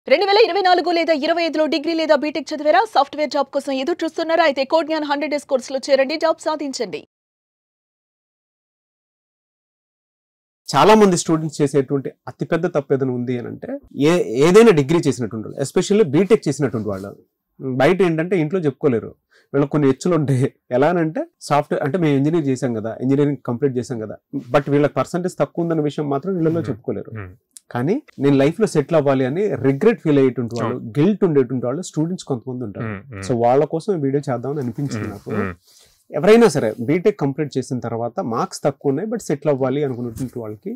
2024 లేదా 25లో డిగ్రీ లేదా బీటెక్ చదివారా? సాఫ్ట్‌వేర్ జాబ్ కోసం ఎదురు చూస్తున్నారా? అయితే కోడ్ జ్ఞాన్ 100 డేస్ కోర్సులో చేరండి, జాబ్ సాధించండి. చాలా మంది స్టూడెంట్స్ చేసేటువంటి అతిపెద్ద తప్పు ఏదైనా ఉంది అని అంటే ఏదైనా డిగ్రీ చేసినటువంటి వాళ్ళు, ఎస్పెషల్లీ బీటెక్ చేసినటువంటి వాళ్ళు బయట ఏంటంటే ఇంట్లో చెప్పుకోలేరు. వీళ్ళకి కొన్ని హెచ్చులు ఉంటాయి. ఎలా అంటే సాఫ్ట్వేర్ అంటే మేము ఇంజనీర్ చేసాం కదా, ఇంజనీరింగ్ కంప్లీట్ చేసాం కదా, బట్ వీళ్ళకి పర్సంటేజ్ తక్కువ ఉందన్న విషయం మాత్రం వీళ్ళలో చెప్పుకోలేరు. కానీ నేను లైఫ్ లో సెటిల్ అవ్వాలి అని రిగ్రెట్ ఫీల్ అయ్యేటువంటి వాళ్ళు, గిల్ట్ ఉండేటువంటి వాళ్ళు స్టూడెంట్స్ కొంతమంది ఉంటారు. సో వాళ్ళ కోసం ఈ వీడియో చేద్దామని అనిపించింది నాకు. ఎవరైనా సరే బీటెక్ కంప్లీట్ చేసిన తర్వాత మార్క్స్ తక్కువ ఉన్నాయి బట్ సెటిల్ అవ్వాలి అనుకున్నటువంటి వాళ్ళకి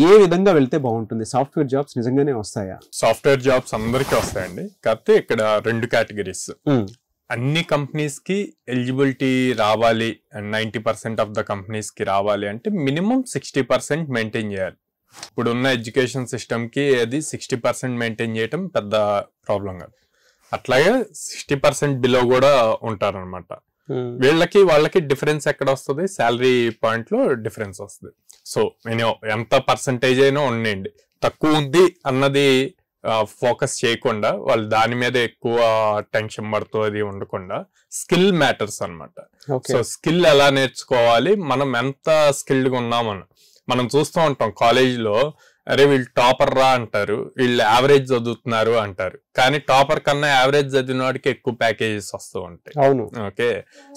ఏ విధంగా వెళ్తే బాగుంటుంది? సాఫ్ట్వేర్ జాబ్స్ నిజంగానే వస్తాయా? సాఫ్ట్వేర్ జాబ్స్ అందరికీ వస్తాయండి. కాకపోతే ఇక్కడ 2 కేటగిరీస్. అన్ని కంపెనీస్ కి ఎలిజిబిలిటీ రావాలి అండ్ 90% ఆఫ్ ద కంపెనీస్ కి రావాలి అంటే మినిమం 60% మెయింటైన్ చేయాలి. ఇప్పుడున్న ఎడ్యుకేషన్ సిస్టమ్ కి అది 60% మెయింటైన్ చేయటం పెద్ద ప్రాబ్లం కాదు. అట్లాగే 60% బిలో కూడా ఉంటారనమాట. వాళ్ళకి డిఫరెన్స్ ఎక్కడ వస్తుంది? శాలరీ పాయింట్ లో డిఫరెన్స్ వస్తుంది. సో నేను ఎంత పర్సంటేజ్ అయినా ఉండండి, తక్కువ ఉంది అన్నది ఫోకస్ చేయకుండా వాళ్ళు దాని మీద ఎక్కువ టెన్షన్ పడుతూ అది ఉండకుండా స్కిల్ మ్యాటర్స్ అనమాట. సో స్కిల్ ఎలా నేర్చుకోవాలి, మనం ఎంత స్కిల్డ్ గా ఉన్నామని మనం చూస్తూ ఉంటాం. కాలేజీలో అరే వీళ్ళు టాపర్ రా అంటారు, వీళ్ళు యావరేజ్ చదువుతున్నారు అంటారు, కానీ టాపర్ కన్నా యావరేజ్ చదివిన వాడికి ఎక్కువ ప్యాకేజెస్ వస్తూ ఉంటాయి. అవును, ఓకే.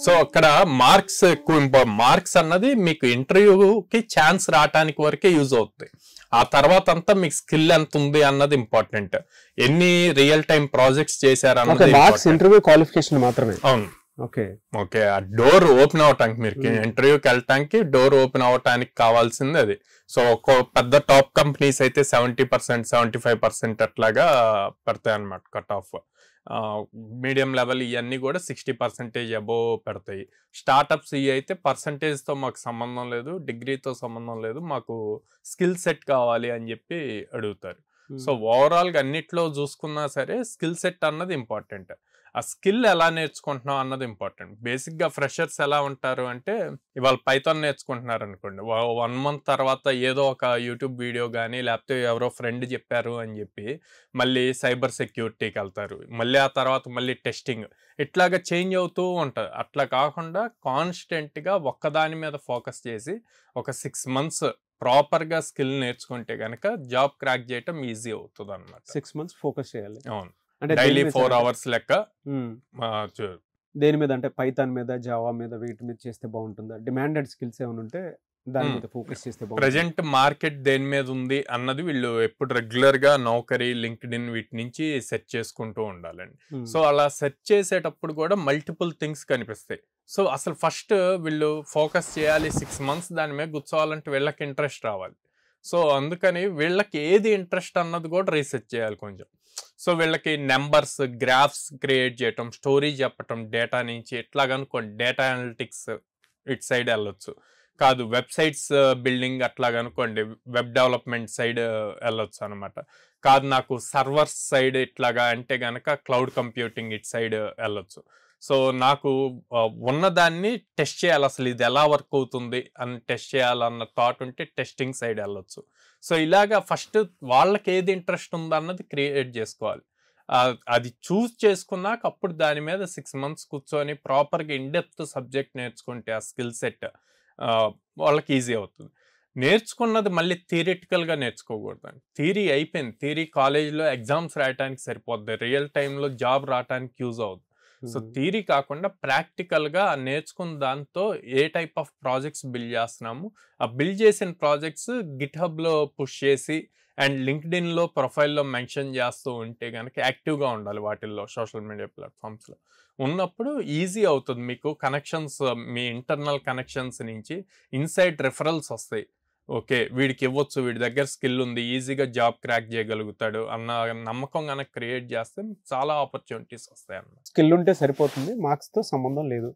సో అక్కడ మార్క్స్ ఎక్కువ మార్క్స్ అన్నది మీకు ఇంటర్వ్యూకి ఛాన్స్ రావటానికి వరకే యూజ్ అవుతుంది. ఆ తర్వాత అంతా మీకు స్కిల్ ఎంత ఉంది అన్నది ఇంపార్టెంట్. ఎన్ని రియల్ టైం ప్రాజెక్ట్స్ చేశారు అన్నది ఇంటర్వ్యూ క్వాలిఫికేషన్ మాత్రమే. అవును, ఓకే. ఆ డోర్ ఓపెన్ అవటానికి, మీరు ఇంటర్వ్యూకి వెళ్ళటానికి డోర్ ఓపెన్ అవటానికి కావాల్సింది అది. సో ఒక పెద్ద టాప్ కంపెనీస్ అయితే 70%, 75% అట్లాగా పెడతాయి అన్నమాట కట్ ఆఫ్. మీడియం లెవెల్ ఇవన్నీ కూడా 60% అబోవ్ పెడతాయి. స్టార్టప్స్ ఇవి అయితే పర్సంటేజ్తో మాకు సంబంధం లేదు, డిగ్రీతో సంబంధం లేదు, మాకు స్కిల్ సెట్ కావాలి అని చెప్పి అడుగుతారు. సో ఓవరాల్గా అన్నిట్లో చూసుకున్నా సరే స్కిల్ సెట్ అన్నది ఇంపార్టెంట్. ఆ స్కిల్ ఎలా నేర్చుకుంటున్నాం అన్నది ఇంపార్టెంట్. బేసిక్గా ఫ్రెషర్స్ ఎలా ఉంటారు అంటే, ఇవాళ పైథాన్ నేర్చుకుంటున్నారు అనుకోండి, 1 month తర్వాత ఏదో ఒక యూట్యూబ్ వీడియో కానీ లేకపోతే ఎవరో ఫ్రెండ్ చెప్పారు అని చెప్పి మళ్ళీ సైబర్ సెక్యూరిటీకి వెళ్తారు, మళ్ళీ ఆ తర్వాత మళ్ళీ టెస్టింగ్, ఇట్లాగా చేంజ్ అవుతూ ఉంటుంది. అట్లా కాకుండా కాన్స్టెంట్గా ఒక్కదాని మీద ఫోకస్ చేసి ఒక 6 months ప్రాపర్గా స్కిల్ నేర్చుకుంటే కనుక జాబ్ క్రాక్ చేయటం ఈజీ అవుతుంది అన్నమాట. 6 months ఫోకస్ చేయాలి. అవును, డైలీ 4 hours లెక్క. దేని మీద అంటే పైథాన్ మీద, జావా మీద, వీటి మీద చేస్తే బాగుంటుందా? డిమాండెడ్ స్కిల్స్ ఏమైనా ఉంటే దాని మీద ఫోకస్ చేస్తే బాగుంటుంది. ప్రెజెంట్ మార్కెట్ దేని మీద ఉంది అన్నది వీళ్ళు ఎప్పుడు రెగ్యులర్ గా నౌకరీ, లింక్డ్ఇన్ వీటి నుంచి సెర్చ్ చేసుకుంటూ ఉండాలండి. సో అలా సెర్చ్ చేసేటప్పుడు కూడా మల్టిపుల్ థింగ్స్ కనిపిస్తాయి. సో అసలు ఫస్ట్ వీళ్ళు ఫోకస్ చేయాలి, 6 months దాని మీద కూర్చోవాలంటే వీళ్ళకి ఇంట్రెస్ట్ రావాలి. సో అందుకని వీళ్ళకి ఏది ఇంట్రెస్ట్ అన్నది కూడా రీసెర్చ్ చేయాలి కొంచెం. సో వీళ్ళకి నెంబర్స్, గ్రాఫ్స్ క్రియేట్ చేయటం, స్టోరీ చెప్పటం డేటా నుంచి, ఎట్లాగనుకోండి డేటా అనలిటిక్స్ ఇటు సైడ్ వెళ్ళొచ్చు. కాదు వెబ్సైట్స్ బిల్డింగ్ అట్లాగనుకోండి వెబ్ డెవలప్మెంట్ సైడ్ వెళ్ళొచ్చు అనమాట. కాదు నాకు సర్వర్స్ సైడ్ ఇట్లాగా అంటే కనుక క్లౌడ్ కంప్యూటింగ్ ఇటు సైడ్ వెళ్ళొచ్చు. సో నాకు ఉన్నదాన్ని టెస్ట్ చేయాలి, అసలు ఇది ఎలా వర్క్ అవుతుంది అని టెస్ట్ చేయాలన్న థాట్ ఉంటే టెస్టింగ్ సైడ్ వెళ్ళొచ్చు. సో ఇలాగా ఫస్ట్ వాళ్ళకి ఏది ఇంట్రెస్ట్ ఉందన్నది క్రియేట్ చేసుకోవాలి. అది చూస్ చేసుకున్నాక అప్పుడు దాని మీద 6 months కూర్చొని ప్రాపర్గా ఇన్డెప్త్ సబ్జెక్ట్ నేర్చుకుంటే ఆ స్కిల్ సెట్ వాళ్ళకి ఈజీ అవుతుంది. నేర్చుకున్నది మళ్ళీ థియరిటికల్గా నేర్చుకోకూడదండి. థియరీ అయిపోయింది, థియరీ కాలేజీలో ఎగ్జామ్స్ రాయడానికి సరిపోద్ది, రియల్ టైంలో జాబ్ రావడానికి యూజ్ అవుతుంది. సో థియరీ కాకుండా ప్రాక్టికల్గా నేర్చుకున్న దాంతో ఏ టైప్ ఆఫ్ ప్రాజెక్ట్స్ బిల్డ్ చేస్తున్నాము, ఆ బిల్డ్ చేసిన ప్రాజెక్ట్స్ గిట్హబ్లో పుష్ చేసి అండ్ లింక్డ్ఇన్లో ప్రొఫైల్లో మెన్షన్ చేస్తూ ఉంటే కనుక యాక్టివ్గా ఉండాలి వాటిల్లో, సోషల్ మీడియా ప్లాట్ఫామ్స్లో ఉన్నప్పుడు ఈజీ అవుతుంది మీకు. కనెక్షన్స్, మీ ఇంటర్నల్ కనెక్షన్స్ నుంచి ఇన్సైడ్ రెఫరల్స్ వస్తాయి. ఓకే వీడికి ఇవ్వచ్చు, వీడి దగ్గర స్కిల్ ఉంది, ఈజీగా జాబ్ క్రాక్ చేయగలుగుతాడు అన్న నమ్మకం కనుక క్రియేట్ చేస్తే చాలా ఆపర్చునిటీస్ వస్తాయి అన్నమాట. స్కిల్ ఉంటే సరిపోతుంది, మార్క్స్తో సంబంధం లేదు.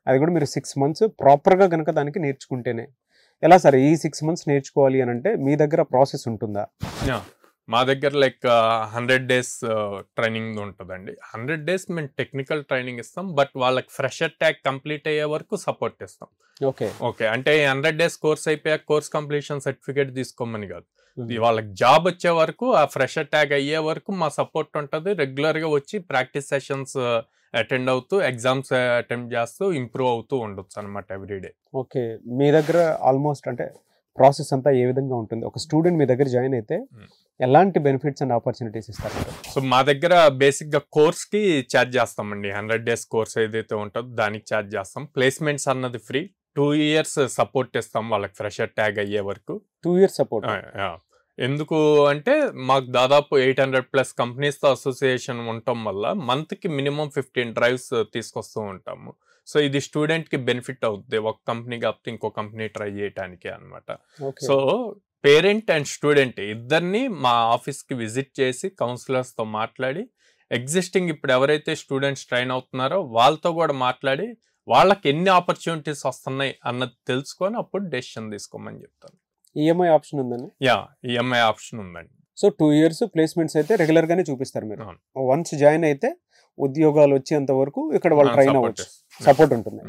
అది కూడా మీరు 6 months ప్రాపర్గా కనుక దానికి నేర్చుకుంటేనే. ఎలా సార్ ఈ 6 months నేర్చుకోవాలి అని అంటే మీ దగ్గర ప్రాసెస్ ఉంటుందా? మా దగ్గర లైక్ 100 days ట్రైనింగ్ ఉంటుందండి. 100 days మేము టెక్నికల్ ట్రైనింగ్ ఇస్తాం, బట్ వాళ్ళకి ఫ్రెషర్ ట్యాగ్ కంప్లీట్ అయ్యే వరకు సపోర్ట్ ఇస్తాం. ఓకే అంటే 100 days కోర్స్ అయిపోయాక కోర్స్ కంప్లీషన్ సర్టిఫికేట్ తీసుకోమని కాదు, వాళ్ళకి జాబ్ వచ్చే వరకు, ఆ ఫ్రెషర్ ట్యాగ్ అయ్యే వరకు మా సపోర్ట్ ఉంటుంది. రెగ్యులర్ గా వచ్చి ప్రాక్టీస్ సెషన్స్ అటెండ్ అవుతూ, ఎగ్జామ్స్ అటెంప్ట్ చేస్తూ ఇంప్రూవ్ అవుతూ ఉండొచ్చు అనమాట ఎవ్రీడే. ఓకే, మీ దగ్గర ఆల్మోస్ట్ అంటే ప్రాసెస్ అంతా ఏ విధంగా ఉంటుంది? ఒక స్టూడెంట్ మీ దగ్గర జాయిన్ అయితే ఎలాంటి బెనిఫిట్స్ అండ్ ఆపర్చునిటీస్ ఇస్తారు? సో మా దగ్గర బేసిక్ గా కోర్స్ కి ఛార్జ్ చేస్తామండి. 100 days కోర్స్ ఏదైతే ఉంటుందో దానికి ఛార్జ్ చేస్తాం. ప్లేస్మెంట్స్ అన్నది ఫ్రీ. 2 years సపోర్ట్ ఇస్తాం వాళ్ళకి ఫ్రెషర్ ట్యాగ్ అయ్యే వరకు. 2 years సపోర్ట్. ఎందుకు అంటే మాకు దాదాపు 800+ కంపెనీస్తో అసోసియేషన్ ఉండటం వల్ల మంత్కి మినిమం 15 drives తీసుకొస్తూ ఉంటాము. సో ఇది స్టూడెంట్కి బెనిఫిట్ అవుతుంది, ఒక కంపెనీ కాకపోతే ఇంకో కంపెనీ ట్రై చేయడానికి అనమాట. సో పేరెంట్ అండ్ స్టూడెంట్ ఇద్దరిని మా ఆఫీస్కి విజిట్ చేసి కౌన్సిలర్స్తో మాట్లాడి, ఎగ్జిస్టింగ్ ఇప్పుడు ఎవరైతే స్టూడెంట్స్ ట్రైన్ అవుతున్నారో వాళ్ళతో కూడా మాట్లాడి వాళ్ళకి ఎన్ని ఆపర్చునిటీస్ వస్తున్నాయి అన్నది తెలుసుకొని అప్పుడు డెసిషన్ తీసుకోమని చెప్తాను. ఈఎంఐ ఆప్షన్ ఉందండి? ఈఎంఐ ఆప్షన్ ఉందండి. సో 2 years ప్లేస్మెంట్స్ అయితే రెగ్యులర్ గానే చూపిస్తారు మీరు. వన్స్ జాయిన్ అయితే ఉద్యోగాలు వచ్చేంత వరకు ఇక్కడ వాళ్ళు ట్రైన్ అవ్వచ్చు, సపోర్ట్ ఉంటుంది.